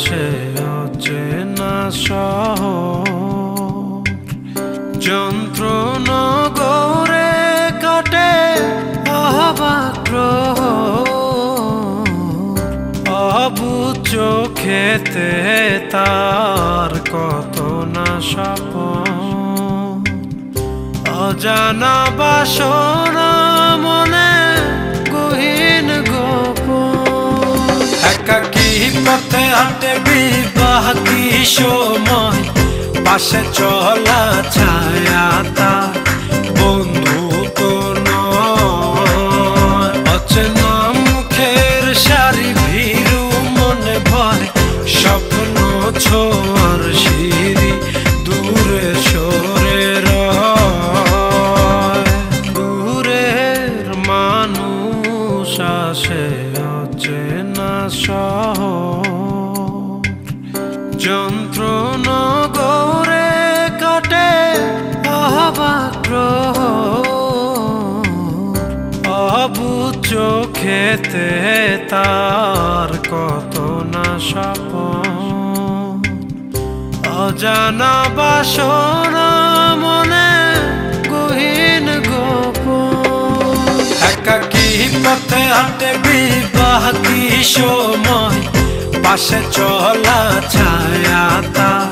নিঃশ্বাসে অচেনা শহর যন্ত্রণা গড়ে কাটে অবাক্রহ অবুঝ চোখেতে তার কত না স্বপ্ন অজানা বাসনা মনে গহীন গোপন একাকী পথে হাঁটে বিবাহী সময় পাশে চলা ছায়া তার বন্ধু তো নয় অচেনা মুখের সারি ভীরু মনে ভয় স্বপ্ন ছোঁয়ার সিঁড়ি দূরে সরে রয় দূরের মানুষ আসে অচেনা শহর যন্ত্রণা গড়ে কাটে অবাক্রহ অবুঝ চোখেতে তার কত না স্বপ্ন অজানা বাসনা মনে গহীন গোপন একাকী পথে হাঁটে বিবাহী সময় পাশে চলা ছায়া তার